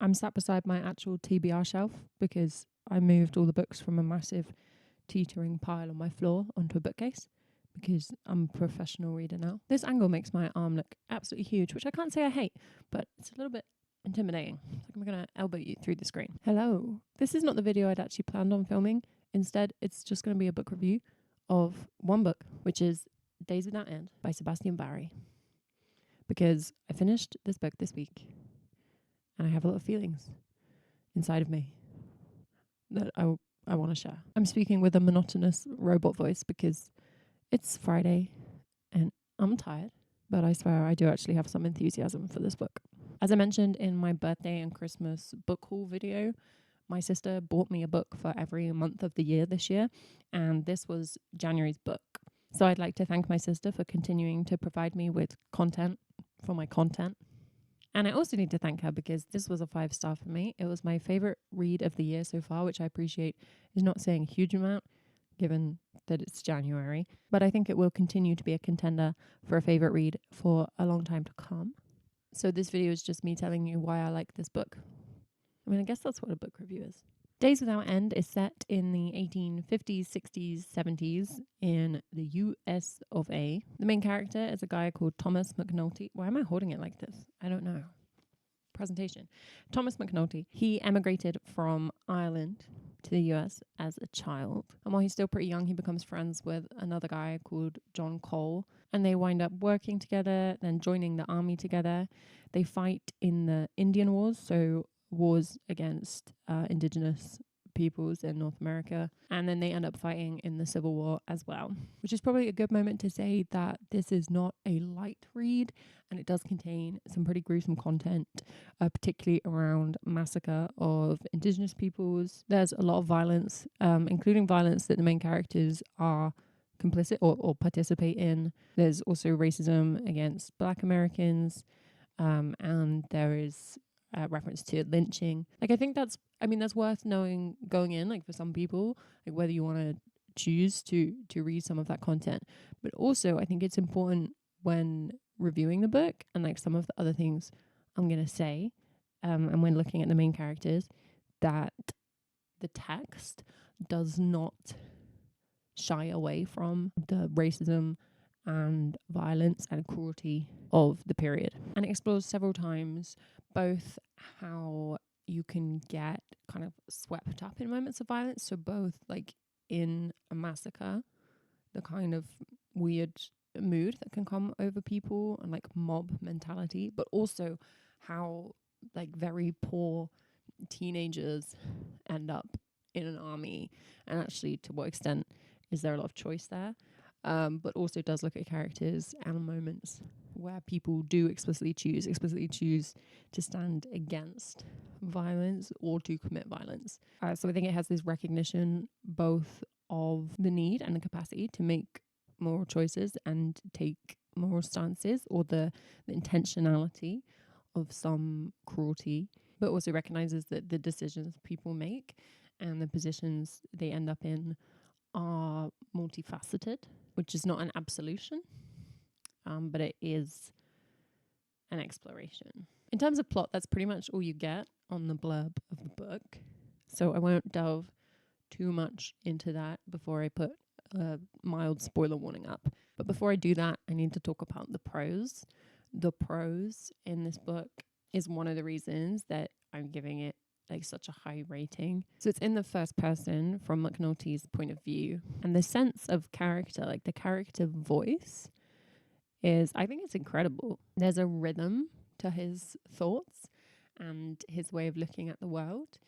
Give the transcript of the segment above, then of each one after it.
I'm sat beside my actual TBR shelf because I moved all the books from a massive teetering pile on my floor onto a bookcase because I'm a professional reader now. This angle makes my arm look absolutely huge, which I can't say I hate, but it's a little bit intimidating. It's like I'm going to elbow you through the screen. Hello. This is not the video I'd actually planned on filming. Instead, it's just going to be a book review of one book, which is Days Without End by Sebastian Barry. Because I finished this book this week and I have a lot of feelings inside of me that I want to share. I'm speaking with a monotonous robot voice because it's Friday and I'm tired, but I swear I do actually have some enthusiasm for this book. As I mentioned in my birthday and Christmas book haul video, my sister bought me a book for every month of the year this year, and this was January's book. So I'd like to thank my sister for continuing to provide me with content for my content. And I also need to thank her because this was a 5-star for me. It was my favorite read of the year so far, which I appreciate is not saying a huge amount given that it's January. But I think it will continue to be a contender for a favorite read for a long time to come. So this video is just me telling you why I like this book. I mean, I guess that's what a book review is. Days Without End is set in the 1850s, 60s, 70s in the US of A. The main character is a guy called Thomas McNulty. Why am I holding it like this? I don't know. Presentation. Thomas McNulty. He emigrated from Ireland to the US as a child. And while he's still pretty young, he becomes friends with another guy called John Cole. And they wind up working together, then joining the army together. They fight in the Indian Wars, so wars against indigenous peoples in North America, and then they end up fighting in the Civil War as well, which is probably a good moment to say that this is not a light read and it does contain some pretty gruesome content, particularly around massacre of indigenous peoples. There's a lot of violence, including violence that the main characters are complicit or participate in. There's also racism against Black Americans, and there is reference to lynching. Like, I think that's worth knowing going in, like, for some people, like whether you want to choose to read some of that content. But also I think it's important when reviewing the book and like some of the other things I'm going to say, and when looking at the main characters, that the text does not shy away from the racism and violence and cruelty of the period. And it explores several times both how you can get kind of swept up in moments of violence. So both like in a massacre, the kind of weird mood that can come over people and like mob mentality, but also how like very poor teenagers end up in an army, and actually to what extent is there a lot of choice there. But also does look at characters and moments where people do explicitly choose to stand against violence or to commit violence. So I think it has this recognition both of the need and the capacity to make moral choices and take moral stances, or the intentionality of some cruelty, but also recognizes that the decisions people make and the positions they end up in are multifaceted, which is not an absolution, but it is an exploration. In terms of plot, that's pretty much all you get on the blurb of the book. So I won't delve too much into that before I put a mild spoiler warning up. But before I do that, I need to talk about the prose. The prose in this book is one of the reasons that I'm giving it like such a high rating. So it's in the first person from McNulty's point of view, and the sense of character, like the character voice, is, I think it's incredible. There's a rhythm to his thoughts and his way of looking at the world.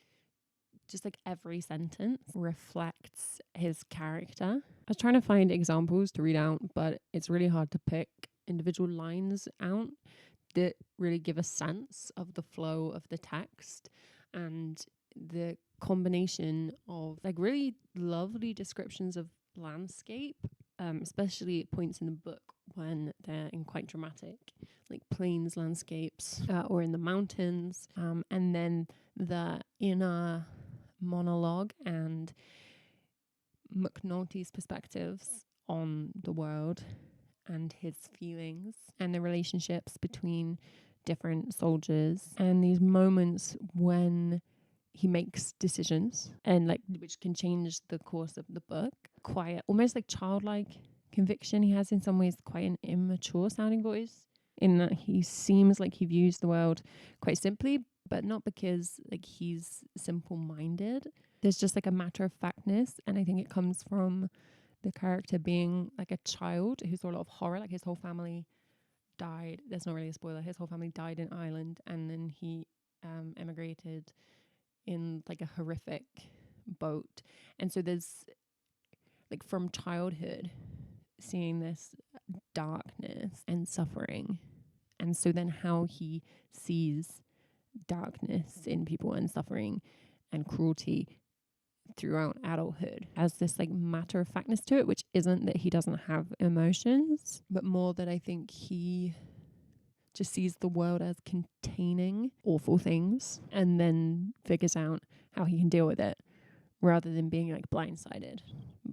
Just like every sentence reflects his character. I was trying to find examples to read out, but it's really hard to pick individual lines out that really give a sense of the flow of the text and the combination of like really lovely descriptions of landscape, especially at points in the book when they're in quite dramatic, like plains landscapes, or in the mountains, and then the inner monologue and McNulty's perspectives on the world and his feelings and the relationships between different soldiers, and these moments when he makes decisions and like which can change the course of the book. Quiet, almost like childlike conviction. He has in some ways quite an immature sounding voice in that he seems like he views the world quite simply, but not because like he's simple minded. There's just like a matter of factness, and I think it comes from the character being like a child who saw a lot of horror. Like his whole family died. That's not really a spoiler. His whole family died in Ireland, and then he emigrated in like a horrific boat. And so there's like from childhood seeing this darkness and suffering, and so then how he sees darkness in people and suffering and cruelty throughout adulthood has this like matter of factness to it, which isn't that he doesn't have emotions, but more that I think he just sees the world as containing awful things and then figures out how he can deal with it rather than being like blindsided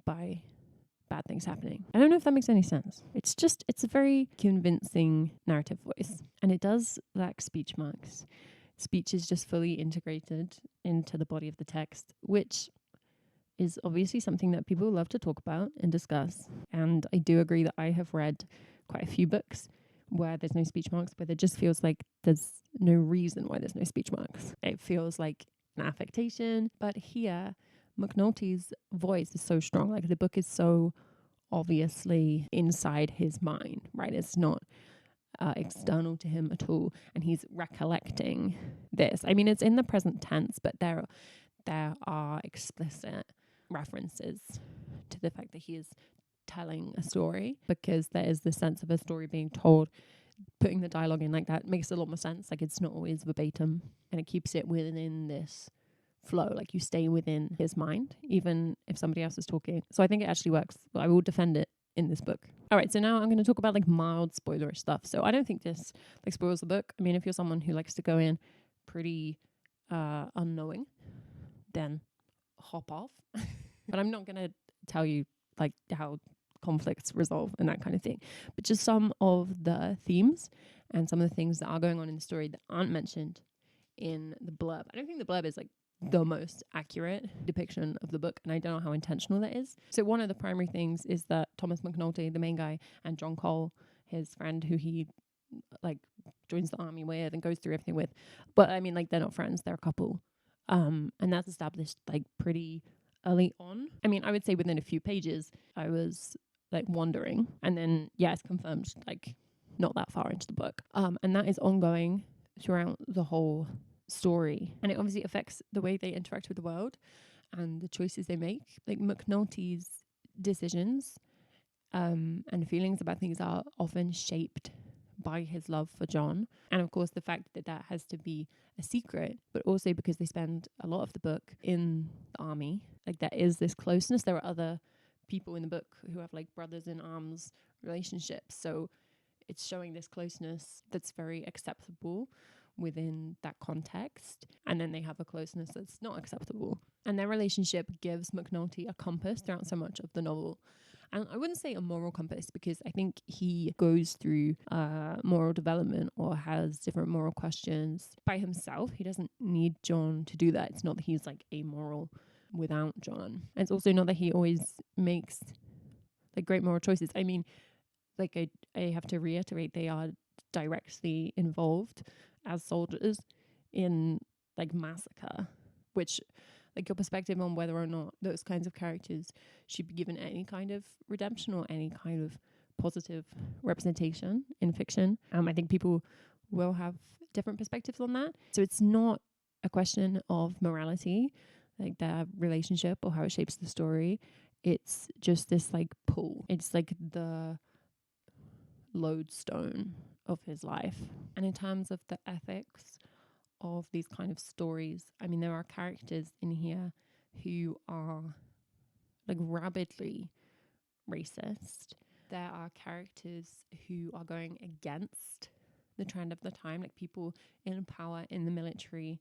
by bad things happening. I don't know if that makes any sense. It's a very convincing narrative voice, and it does lack speech marks. Speech is just fully integrated into the body of the text, which is obviously something that people love to talk about and discuss. And I do agree that I have read quite a few books where there's no speech marks, but it just feels like there's no reason why there's no speech marks. It feels like an affectation. But here, McNulty's voice is so strong. Like the book is so obviously inside his mind, right? It's not external to him at all. And he's recollecting this. I mean, it's in the present tense, but there are explicit references to the fact that he is telling a story, because there is this sense of a story being told. Putting the dialogue in like that makes a lot more sense. Like it's not always verbatim, and it keeps it within this flow. Like you stay within his mind, even if somebody else is talking. So I think it actually works. I will defend it in this book. All right, so now I'm going to talk about like mild spoilerish stuff. So I don't think this like spoils the book. I mean, if you're someone who likes to go in pretty unknowing, then hop off. But I'm not going to tell you like how conflicts resolve and that kind of thing, but just some of the themes and some of the things that are going on in the story that aren't mentioned in the blurb. I don't think the blurb is like the most accurate depiction of the book, and I don't know how intentional that is. So one of the primary things is that Thomas McNulty, the main guy, and John Cole, his friend who he like joins the army with and goes through everything with, but I mean like they're not friends, they're a couple, and that's established like pretty early on. I mean, I would say within a few pages I was like wondering, and then it's confirmed like not that far into the book, and that is ongoing throughout the whole story, and it obviously affects the way they interact with the world and the choices they make. Like McNulty's decisions and feelings about things are often shaped by his love for John, and of course the fact that that has to be a secret, but also because they spend a lot of the book in the army. Like there is this closeness. There are other people in the book who have like brothers in arms relationships, so it's showing this closeness that's very acceptable within that context, and then they have a closeness that's not acceptable, and their relationship gives McNulty a compass throughout so much of the novel. And I wouldn't say a moral compass, because I think he goes through moral development or has different moral questions by himself. He doesn't need John to do that. It's not that he's like amoral without John. And it's also not that he always makes like great moral choices. I mean, like I have to reiterate, they are directly involved as soldiers in like massacre, which like your perspective on whether or not those kinds of characters should be given any kind of redemption or any kind of positive representation in fiction. I think people will have different perspectives on that. So it's not a question of morality, like their relationship or how it shapes the story. It's just this like pull. It's like the lodestone of his life. And in terms of the ethics of these kind of stories, I mean, there are characters in here who are like rabidly racist. There are characters who are going against the trend of the time, like people in power in the military,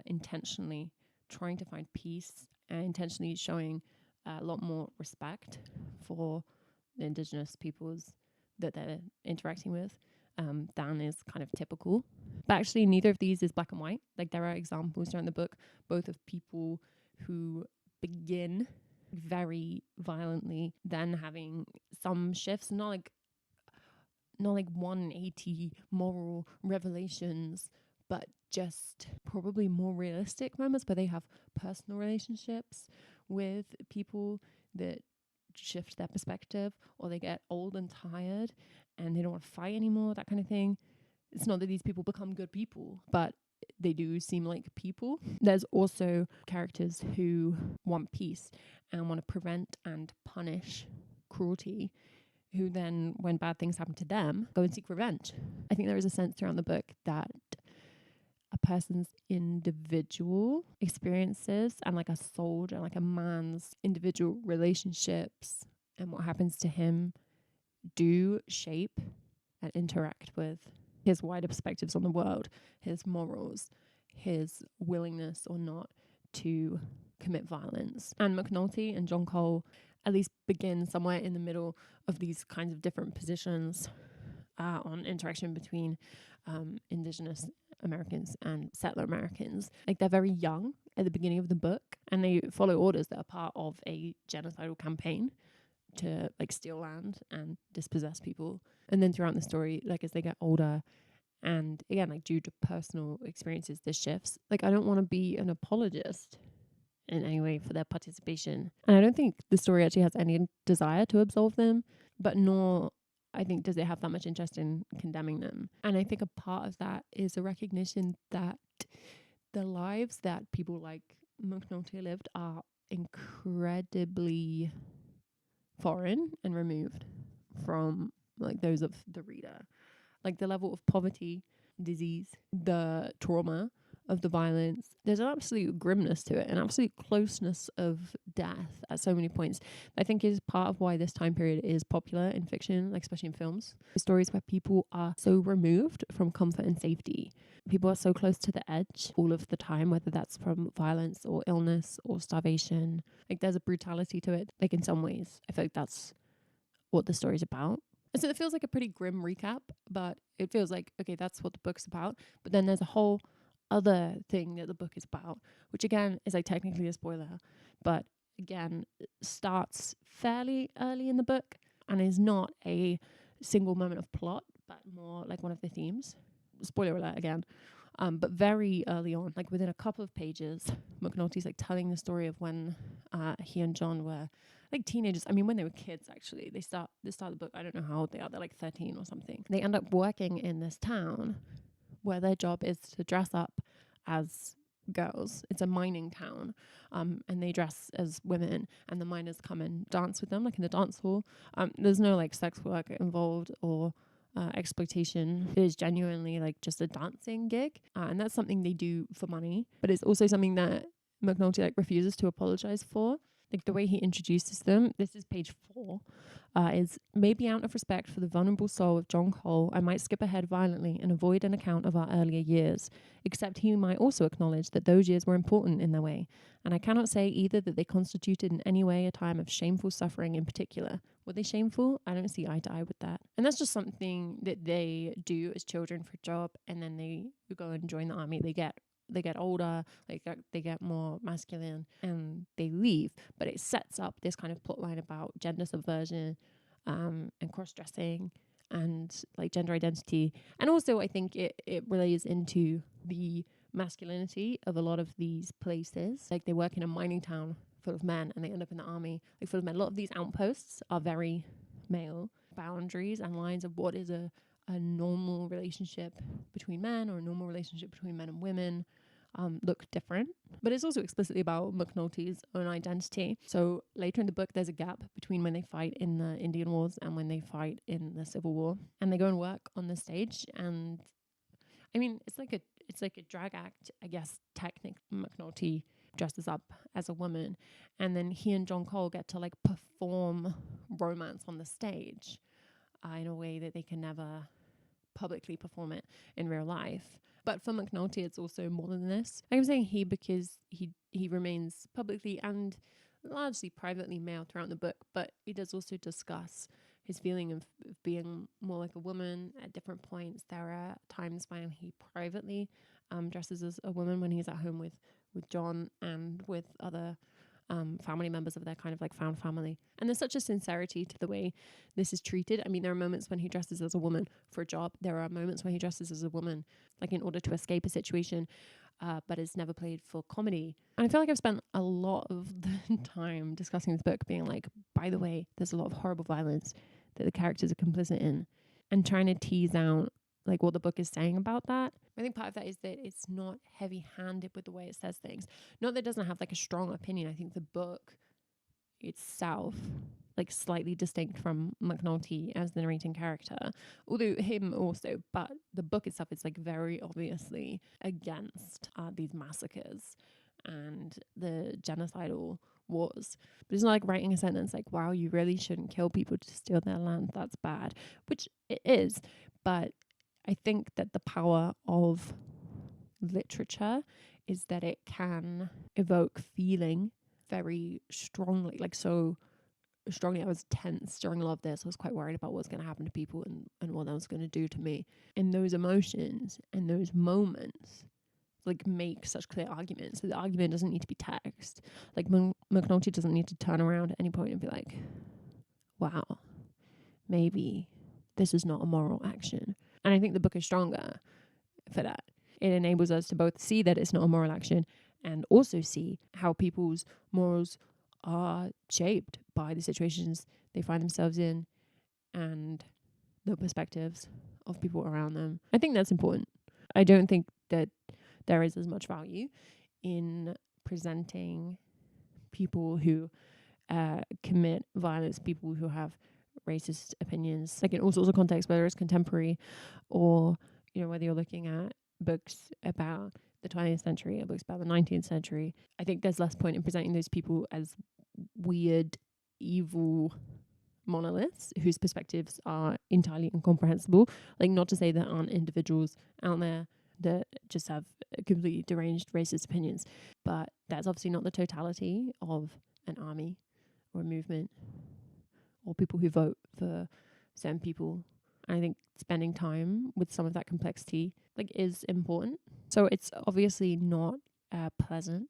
intentionally trying to find peace and intentionally showing a lot more respect for the indigenous peoples that they're interacting with. than is kind of typical. But actually, neither of these is black and white. Like, there are examples throughout the book, both of people who begin very violently, then having some shifts, not like 180 moral revelations, but just probably more realistic moments where they have personal relationships with people that shift their perspective, or they get old and tired and they don't want to fight anymore, that kind of thing. It's not that these people become good people, but they do seem like people. There's also characters who want peace and want to prevent and punish cruelty, who then, when bad things happen to them, go and seek revenge. I think there is a sense throughout the book that a person's individual experiences and like a soldier and like a man's individual relationships and what happens to him do shape and interact with his wider perspectives on the world, his morals, his willingness or not to commit violence. And McNulty and John Cole at least begin somewhere in the middle of these kinds of different positions on interaction between Indigenous Americans and settler Americans. Like, they're very young at the beginning of the book, and they follow orders that are part of a genocidal campaign to like steal land and dispossess people. And then throughout the story, like as they get older, and again, like due to personal experiences, this shifts. Like, I don't want to be an apologist in any way for their participation, and I don't think the story actually has any desire to absolve them, but nor I think does it have that much interest in condemning them. And I think a part of that is a recognition that the lives that people like McNulty lived are incredibly foreign and removed from like those of the reader. Like, the level of poverty, disease, the trauma of the violence, there's an absolute grimness to it, an absolute closeness of death at so many points. I think is part of why this time period is popular in fiction, like especially in films. Stories where people are so removed from comfort and safety. People are so close to the edge all of the time, whether that's from violence or illness or starvation. Like, there's a brutality to it. Like, in some ways, I feel like that's what the story's about. So it feels like a pretty grim recap, but it feels like, okay, that's what the book's about. But then there's a whole other thing that the book is about, which again is like technically a spoiler, but again starts fairly early in the book and is not a single moment of plot, but more like one of the themes. Spoiler alert again. But very early on, like within a couple of pages, McNulty's like telling the story of when he and John were like teenagers. I mean, when they were kids, actually. They start the book, I don't know how old they are. They're like 13 or something. They end up working in this town where their job is to dress up as girls. It's a mining town, and they dress as women, and the miners come and dance with them, like in the dance hall. There's no like sex work involved or exploitation. It is genuinely like just a dancing gig, and that's something they do for money, but it's also something that McNulty like refuses to apologize for. Like, the way he introduces them, this is page 4, is maybe out of respect for the vulnerable soul of John Cole, I might skip ahead violently and avoid an account of our earlier years, except he might also acknowledge that those years were important in their way, and I cannot say either that they constituted in any way a time of shameful suffering in particular. Were they shameful? I don't see eye to eye with that. And that's just something that they do as children for a job, and then they go and join the army. They get older, they get more masculine, and they leave. But it sets up this kind of plot line about gender subversion, and cross-dressing, and like gender identity. And also I think it relays into the masculinity of a lot of these places. Like, they work in a mining town full of men and they end up in the army, like full of men. A lot of these outposts are very male. Boundaries and lines of what is a normal relationship between men or a normal relationship between men and women look different. But it's also explicitly about McNulty's own identity. So later in the book, there's a gap between when they fight in the Indian Wars and when they fight in the Civil War. And they go and work on the stage. And I mean, it's like a drag act, I guess. Technically, McNulty dresses up as a woman, and then he and John Cole get to like perform romance on the stage in a way that they can never publicly perform it in real life. But for McNulty, it's also more than this. I'm saying he because he remains publicly and largely privately male throughout the book, but he does also discuss his feeling of being more like a woman at different points. There are times when he privately dresses as a woman when he's at home with John and with other family members of their kind of like found family. And there's such a sincerity to the way this is treated. I mean, there are moments when he dresses as a woman for a job. There are moments when he dresses as a woman, like in order to escape a situation, but it's never played for comedy. And I feel like I've spent a lot of the time discussing this book being like, by the way, there's a lot of horrible violence that the characters are complicit in, and trying to tease out like what the book is saying about that. I think part of that is that it's not heavy-handed with the way it says things. Not that it doesn't have like a strong opinion. I think the book itself, like slightly distinct from McNulty as the narrating character, although him also, but the book itself is like very obviously against these massacres and the genocidal wars. But it's not like writing a sentence like, wow, you really shouldn't kill people to steal their land, that's bad, which it is. But I think that the power of literature is that it can evoke feeling very strongly, like so strongly. I was tense during a lot of this. I was quite worried about what's going to happen to people and what that was going to do to me. And those emotions and those moments like make such clear arguments. So the argument doesn't need to be text. Like McNulty doesn't need to turn around at any point and be like, wow, maybe this is not a moral action. And I think the book is stronger for that. It enables us to both see that it's not a moral action and also see how people's morals are shaped by the situations they find themselves in and the perspectives of people around them. I think that's important. I don't think that there is as much value in presenting people who commit violence, people who have racist opinions, like in all sorts of contexts, whether it's contemporary or, you know, whether you're looking at books about the 20th century or books about the 19th century. I think there's less point in presenting those people as weird, evil monoliths whose perspectives are entirely incomprehensible. Like, not to say there aren't individuals out there that just have completely deranged racist opinions, but that's obviously not the totality of an army or a movement or people who vote for certain people. I think spending time with some of that complexity like is important. So it's obviously not pleasant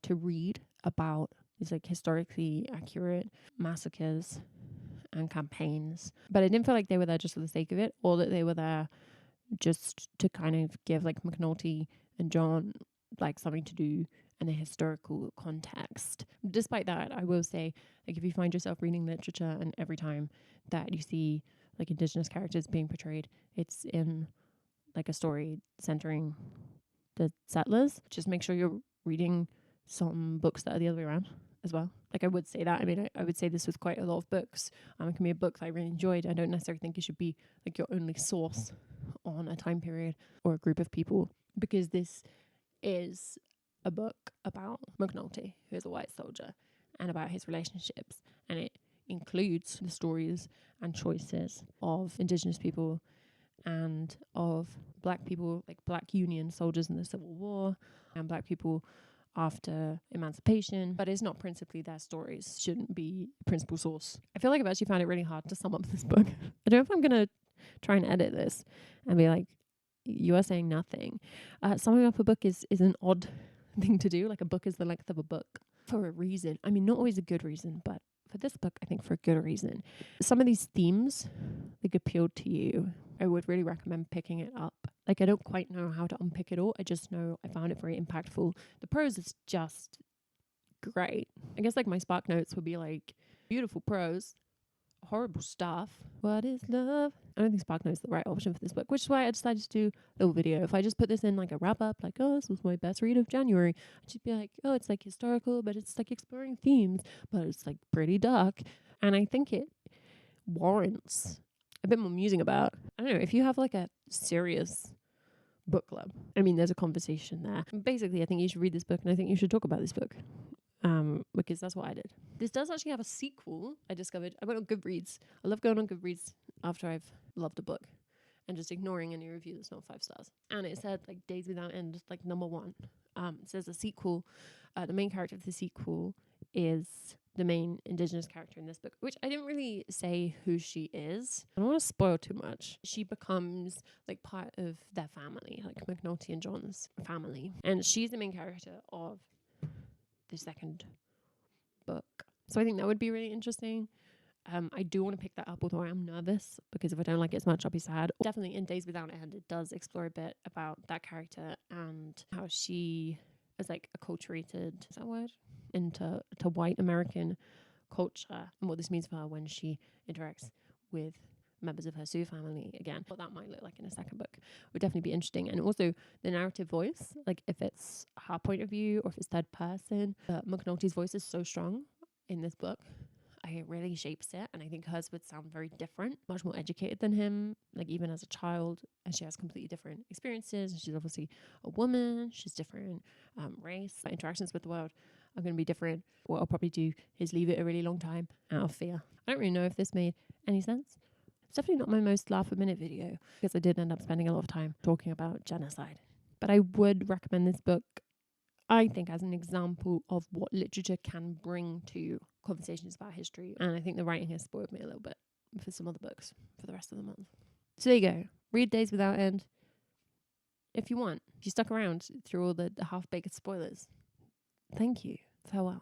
to read about these like historically accurate massacres and campaigns, but I didn't feel like they were there just for the sake of it, or that they were there just to kind of give like McNulty and John like something to do in a historical context. Despite that, I will say, like, if you find yourself reading literature and every time that you see like Indigenous characters being portrayed, it's in like a story centering the settlers, just make sure you're reading some books that are the other way around as well. Like, I would say that. I mean, I would say this with quite a lot of books. It can be a book that I really enjoyed. I don't necessarily think it should be like your only source on a time period or a group of people, because this is a book about McNulty, who is a white soldier, and about his relationships, and it includes the stories and choices of Indigenous people and of black people, like black Union soldiers in the Civil War and black people after emancipation, but it's not principally their stories, shouldn't be a principal source. I feel like I've actually found it really hard to sum up this book. I don't know if I'm going to try and edit this and be like, you are saying nothing. Summing up a book is an odd thing to do. Like, a book is the length of a book for a reason. I mean, not always a good reason, but for this book, I think for a good reason. Some of these themes, like, appealed to you. I would really recommend picking it up. Like, I don't quite know how to unpick it all. I just know I found it very impactful. The prose is just great. I guess like my spark notes would be like, beautiful prose, horrible stuff. What is love? I don't think Spark Notes is the right option for this book, which is why I decided to do a little video. If I just put this in like a wrap up, like, oh, this was my best read of January, I'd just be like, oh, it's like historical, but it's like exploring themes, but it's like pretty dark. And I think it warrants a bit more musing about. I don't know, if you have like a serious book club, I mean, there's a conversation there. Basically, I think you should read this book, and I think you should talk about this book. Because that's what I did. This does actually have a sequel, I discovered. I went on Goodreads. I love going on Goodreads after I've loved a book and just ignoring any review that's not 5 stars. And it said like Days Without End, like number 1. It says a sequel. The main character of the sequel is the main indigenous character in this book, which I didn't really say who she is. I don't want to spoil too much. She becomes like part of their family, like McNulty and John's family. And she's the main character of the second book. So I think that would be really interesting. I do want to pick that up, although I am nervous because if I don't like it as much, I'll be sad. Definitely in Days Without End, it does explore a bit about that character and how she is like acculturated, is that a word? Into white American culture and what this means for her when she interacts with members of her Sioux family again. What that might look like in a second book would definitely be interesting. And also the narrative voice, like if it's her point of view or if it's third person. McNulty's voice is so strong in this book. It really shapes it, and I think hers would sound very different, much more educated than him, like even as a child, and she has completely different experiences, and she's obviously a woman, she's different race. Her interactions with the world are going to be different. What I'll probably do is leave it a really long time out of fear. I don't really know if this made any sense. It's definitely not my most laugh a minute video, because I did end up spending a lot of time talking about genocide. But I would recommend this book, I think, as an example of what literature can bring to conversations about history. And I think the writing has spoiled me a little bit for some other books for the rest of the month. So there you go. Read Days Without End if you want. If you stuck around through all the half-baked spoilers. Thank you. Farewell.